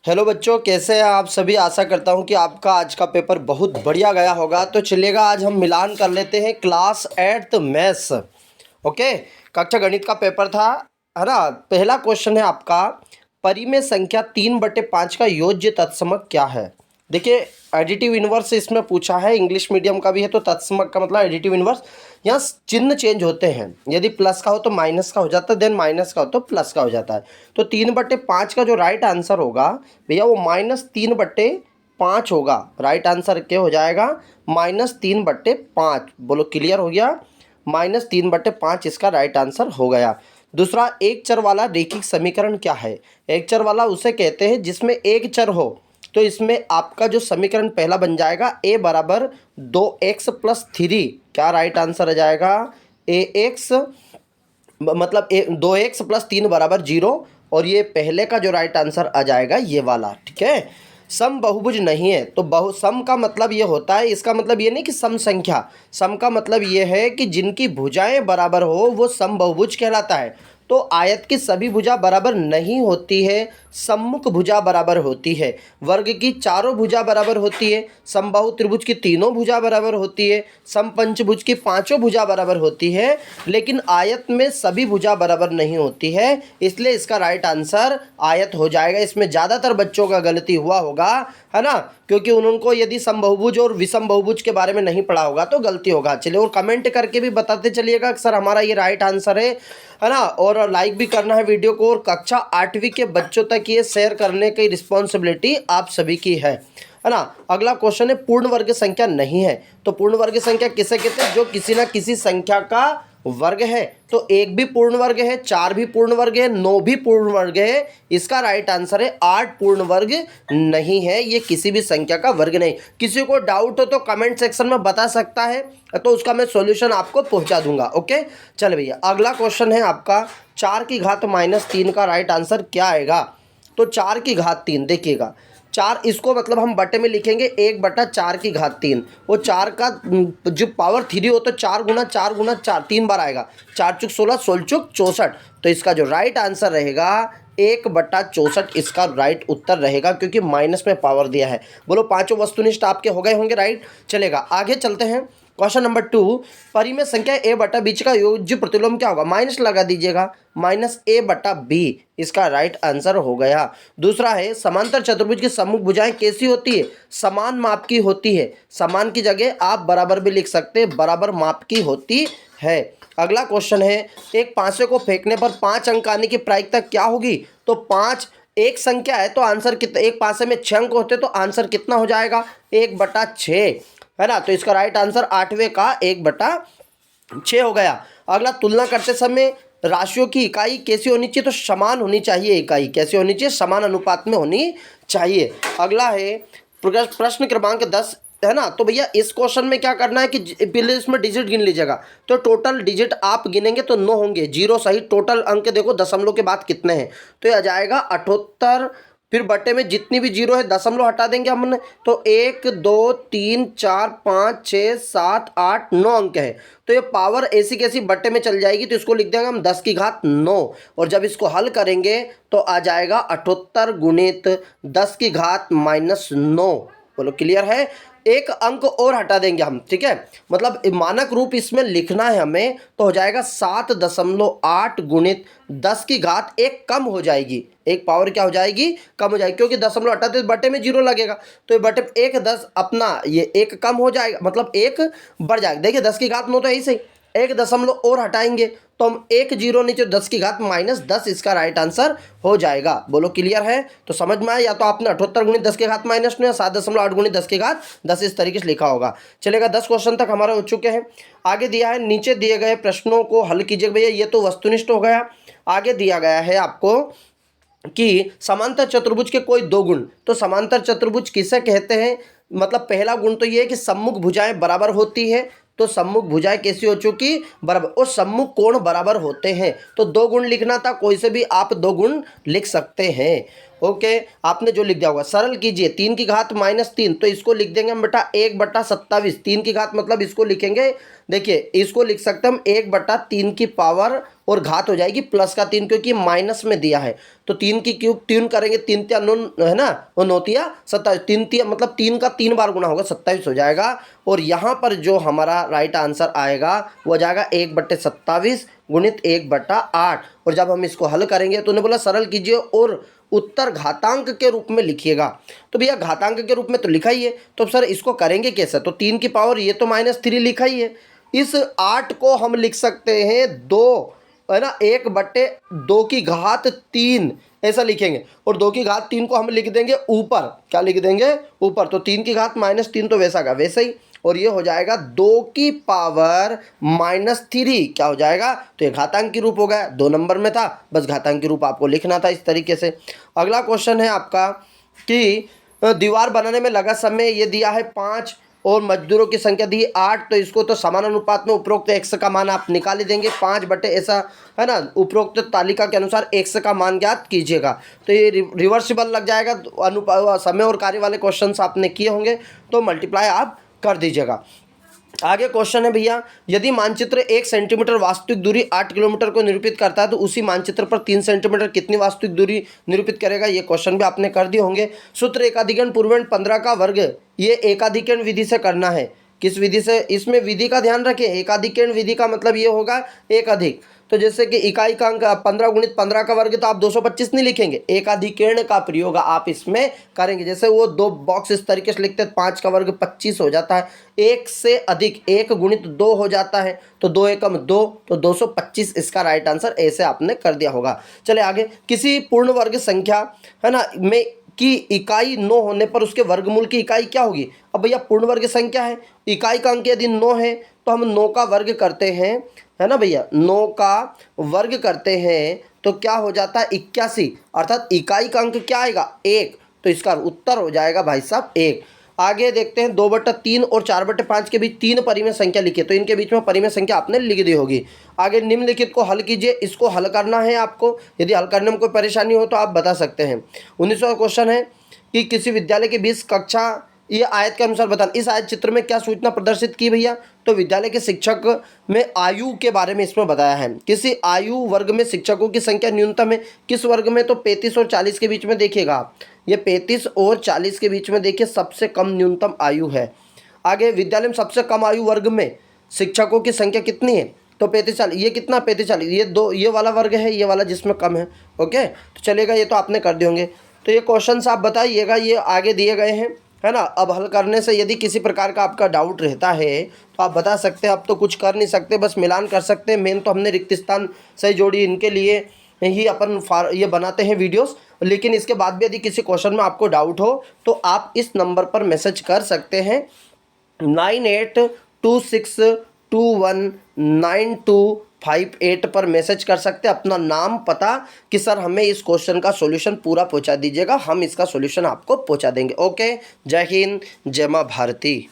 Hello बच्चों, कैसे हैं आप सभी। आशा करता हूं कि आपका आज का पेपर बहुत बढ़िया गया होगा। तो चलिएगा आज हम मिलान कर लेते हैं क्लास 8th मैथ्स। ओके, कक्षा गणित का पेपर था, है ना। पहला क्वेश्चन है आपका, परिमेय संख्या 3/5 का योज्य तत्समक क्या है। देखिए, एडिटिव इनवर्स इसमें पूछा है, इंग्लिश मीडियम का भी है तो तत्समक का मतलब एडिटिव इनवर्स। यहाँ चिन्ह चेंज होते हैं, यदि प्लस का हो तो माइनस का हो जाता है, देन माइनस का हो तो प्लस का हो जाता है। तो 3/5 का जो राइट आंसर होगा भैया वो -3/5 होगा। राइट आंसर क्या हो जाएगा, -3/5। बोलो क्लियर हो गया, -3/5 इसका राइट आंसर हो गया। दूसरा, एक चर वाला रेखिक समीकरण क्या है। एक चर वाला उसे कहते हैं जिसमें एक चर हो। तो इसमें आपका जो समीकरण पहला बन जाएगा a बराबर 2x + 3। क्या राइट आंसर आ जाएगा, ax मतलब 2x + 3 = 0। और ये पहले का जो राइट आंसर आ जाएगा ये वाला, ठीक है। सम बहुभुज नहीं है तो सम का मतलब ये होता है, इसका मतलब ये नहीं कि सम संख्या, सम का मतलब ये है कि जिनकी भुजाएं बराबर हो वो सम बहुभुज कहलाता है। तो आयत की सभी भुजा बराबर नहीं होती है, सम्मुख भुजा बराबर होती है। वर्ग की चारों भुजा बराबर होती है, समबाहु त्रिभुज की तीनों भुजा बराबर होती है, समपंचभुज की पांचों भुजा बराबर होती है। लेकिन आयत में सभी भुजा बराबर नहीं होती है, इसलिए इसका राइट आंसर आयत हो जाएगा। इसमें ज़्यादातर बच्चों का गलती हुआ होगा, है ना, क्योंकि उनको यदि समबहुभुज और विषम बहुभुज के बारे में नहीं पढ़ा होगा तो गलती होगा। चलिए, और कमेंट करके भी बताते चलिएगा कि सर हमारा ये राइट आंसर है ना। और लाइक भी करना है वीडियो को, और कक्षा 8वीं के बच्चों तक ये शेयर करने की रिस्पॉन्सिबिलिटी आप सभी की है ना। अगला क्वेश्चन है, पूर्ण वर्ग संख्या नहीं है। तो पूर्ण वर्ग संख्या किसे कहते हैं, जो किसी ना किसी संख्या का वर्ग है। तो 1 भी पूर्ण वर्ग है, 4 भी पूर्ण वर्ग है, 9 भी पूर्ण वर्ग है। इसका राइट आंसर है 8 पूर्ण वर्ग नहीं है, ये किसी भी संख्या का वर्ग नहीं। किसी को डाउट हो तो कमेंट सेक्शन में बता सकता है, तो उसका मैं सॉल्यूशन आपको पहुंचा दूंगा। ओके, चल भैया अगला क्वेश्चन है आपका, 4⁻³ का राइट आंसर क्या आएगा। तो 4⁻3 देखिएगा, 4 इसको मतलब हम बटे में लिखेंगे 1/4⁻3। वो 4 का जो पावर 3 हो तो 4 गुना 4 गुना 4 3 बार आएगा, 4 चुक 16 16 चुक 64। तो इसका जो राइट आंसर रहेगा 1/64 इसका राइट उत्तर रहेगा, क्योंकि माइनस में पावर दिया है। बोलो पांचों वस्तुनिष्ठ आपके हो गए होंगे, राइट। चलेगा, आगे चलते हैं। क्वेश्चन नंबर 2, परिमेय संख्या a/b का योज्य प्रतिलोम क्या होगा। माइनस लगा दीजिएगा, -a/b इसका राइट आंसर हो गया। दूसरा है, समांतर चतुर्भुज की सम्मुख भुजाएं कैसी होती है, समान माप की होती है। समान की जगह आप बराबर भी लिख सकते हैं, बराबर माप की होती है। अगला क्वेश्चन है, एक पांसे को फेंकने पर 5 अंक आने की प्रायिकता क्या होगी। तो 5 एक संख्या है तो आंसर कितना, एक पांसे में 6 अंक होते तो आंसर कितना हो जाएगा, 1/6, है ना। तो इसका राइट आंसर 8वें का 1/6 हो गया। अगला, तुलना करते समय राशियों की इकाई कैसी होनी चाहिए। तो समान होनी चाहिए, इकाई कैसी होनी चाहिए, समान अनुपात में होनी चाहिए। अगला है प्रश्न क्रमांक 10, है ना। तो भैया इस क्वेश्चन में क्या करना है कि पहले इसमें डिजिट गिन लीजिएगा। तो टोटल डिजिट आप गिनेंगे तो 9 होंगे, 0 सही। टोटल अंक देखो दशमलव के बाद कितने हैं, तो ये आ जाएगा 78। फिर बटे में जितनी भी जीरो है दशमलव हटा देंगे हमने, तो 1 2 3 4 5 6 7 8 9 अंक है। तो ये पावर ऐसी कैसी बटे में चल जाएगी, तो इसको लिख देंगे हम 10⁻9। और जब इसको हल करेंगे तो आ जाएगा 78 गुणित 10⁻9। बोलो क्लियर है। एक अंक और हटा देंगे हम, ठीक है, मतलब मानक रूप इसमें लिखना है हमें, तो हो जाएगा 7.8 गुणित 10⁻1 कम हो जाएगी। एक पावर क्या हो जाएगी, कम हो जाएगी, क्योंकि दशमलव हटाते बटे में 0 लगेगा। तो ये बटे 1 10 अपना ये 1 कम हो जाएगा, मतलब 1 बढ़ जाएगा। देखिए 10⁻9 तो ऐसे ही 1 दशमलव और हटाएंगे तो हम 1 0 नीचे 10⁻−10 इसका राइट आंसर हो जाएगा। बोलो क्लियर है। तो समझ में आया, या तो आपने 78 गुणित 10⁻−9 या 7.8 गुणित 10⁻10 इस तरीके से लिखा होगा। चलेगा, 10 क्वेश्चन तक हमारे हो चुके हैं। आगे दिया है, नीचे दिए गए प्रश्नों को हल कीजिए। भैया ये तो वस्तुनिष्ठ हो गया। आगे दिया गया है आपको कि समांतर चतुर्भुज के कोई 2 गुण। तो समांतर चतुर्भुज किसे कहते हैं, मतलब पहला गुण तो ये है कि सम्मुख भुजाएं बराबर होती है। तो सम्मुख भुजाएं कैसी हो चुकी, बराबर, और सम्मुख कोण बराबर होते हैं। तो 2 गुण लिखना था, कोई से भी आप 2 गुण लिख सकते हैं। ओके, आपने जो लिख दिया होगा सरल कीजिए 3 की घात -3, तो इसको लिख देंगे हम बेटा 1/27। 3 की घात मतलब इसको लिखेंगे, देखिए इसको लिख सकते हम 1/3 की पावर और घात हो जाएगी प्लस का 3, क्योंकि माइनस में दिया है। तो 3 की क्यूब 3 करेंगे, 3 तिया 9 है ना, वो 9 तिया 27, 3 तिया मतलब 3 का 3 बार गुना होगा 27 हो जाएगा। और यहाँ पर जो हमारा राइट आंसर आएगा वो हो जाएगा 1/27 गुणित 1/8। और जब हम इसको हल करेंगे तो उन्हें बोला सरल कीजिए और उत्तर घातांक के रूप में लिखिएगा। तो भैया घातांक के रूप में तो लिखा ही है, तो सर इसको करेंगे कैसे? तो 3 की पावर ये तो -3 लिखा ही है, इस 8 को हम लिख सकते हैं 2, है ना, 1/2 की घात 3 ऐसा लिखेंगे। और 2 की घात 3 को हम लिख देंगे ऊपर, क्या लिख देंगे? ऊपर। तो 3 की घात -3 तो वैसा का वैसा ही, और ये हो जाएगा 2 की पावर -3, क्या हो जाएगा? तो ये घातांक की रूप हो गया, 2 नंबर में था, बस घातांक की रूप आपको लिखना था इस तरीके से। अगला क्वेश्चन है आपका कि दीवार बनाने में लगा समय ये दिया है 5 और मजदूरों की संख्या दी 8, तो इसको तो समानुपात में उपरोक्त x का मान आप निकाल ही देंगे 5 बटे ऐसा, है ना, उपरोक्त तालिका के अनुसार x का मान ज्ञात कीजिएगा। तो ये रिवर्सिबल लग जाएगा, समय और कार्य वाले क्वेश्चंस आपने किए होंगे, तो मल्टीप्लाई आप कर दीजिएगा। आगे क्वेश्चन है भैया, यदि मानचित्र 1 सेंटीमीटर वास्तविक दूरी 8 किलोमीटर को निरूपित करता है तो उसी मानचित्र पर 3 सेंटीमीटर कितनी वास्तविक दूरी निरूपित करेगा? ये क्वेश्चन भी आपने कर दिए होंगे। सूत्र एकाधिकरण पूर्वण 15 का वर्ग, ये एकाधिकरण विधि से करना है। किस विधि से? इसमें विधि का ध्यान रखें, एकाधिकरण विधि का मतलब ये होगा एक अधिक। तो जैसे कि इकाई का अंक 15 गुणित 15 का वर्ग, तो आप 225 नहीं लिखेंगे, एकाधिकरण का प्रयोग आप इसमें करेंगे। जैसे वो 2 बॉक्स इस तरीके से लिखते हैं, 5 का वर्ग 25 हो जाता है, 1 से अधिक 1 गुणित 2 हो जाता है, तो 2 एकम 2, तो 225 इसका राइट आंसर ऐसे आपने कर दिया होगा। चले आगे, किसी पूर्ण वर्ग संख्या, है ना, में की इकाई 9 होने पर उसके वर्गमूल की इकाई क्या होगी? अब भैया पूर्ण वर्ग संख्या है, इकाई का अंक यदि 9 है तो हम 9 का वर्ग करते हैं, है ना भैया, 9 का वर्ग करते हैं तो क्या हो जाता है? 81, अर्थात इकाई का अंक क्या आएगा? 1, तो इसका उत्तर हो जाएगा भाई साहब 1। आगे देखते हैं 2/3 और 4/5 के बीच 3 परिमेय संख्या लिखिए, तो इनके बीच में परिमेय संख्या आपने लिख दी होगी। आगे निम्नलिखित को हल कीजिए, इसको हल करना है आपको, यदि हल करने में कोई परेशानी हो तो आप बता सकते हैं। 19वां क्वेश्चन है कि किसी विद्यालय के 20 कक्षा, ये आयत के अनुसार बताना, इस आयत चित्र में क्या सूचना प्रदर्शित की भैया? तो विद्यालय के शिक्षक में आयु के बारे में इसमें बताया है। किसी आयु वर्ग में शिक्षकों की संख्या न्यूनतम है, किस वर्ग में? तो 35 और 40 के बीच में देखिएगा आप, ये 35 और 40 के बीच में देखिए सबसे कम न्यूनतम आयु है। आगे विद्यालय में सबसे कम आयु वर्ग में शिक्षकों की संख्या कितनी है? तो 35-40, ये कितना? 35-40, ये 2, ये वाला वर्ग है, ये वाला जिसमें कम है। ओके, तो चलेगा, ये तो आपने कर दिए होंगे। तो ये क्वेश्चन आप बताइएगा, ये आगे दिए गए हैं, है ना। अब हल करने से यदि किसी प्रकार का आपका डाउट रहता है तो आप बता सकते हैं। अब तो कुछ कर नहीं सकते, बस मिलान कर सकते हैं। मेन तो हमने रिक्त स्थान सही जोड़ी, इनके लिए ही अपन ये बनाते हैं वीडियोस। लेकिन इसके बाद भी यदि किसी क्वेश्चन में आपको डाउट हो तो आप इस नंबर पर मैसेज कर सकते हैं 9826219258 पर मैसेज कर सकते हैं, अपना नाम, पता, कि सर हमें इस क्वेश्चन का सॉल्यूशन पूरा पहुंचा दीजिएगा, हम इसका सॉल्यूशन आपको पहुंचा देंगे। ओके, जय हिंद, जय मां भारती।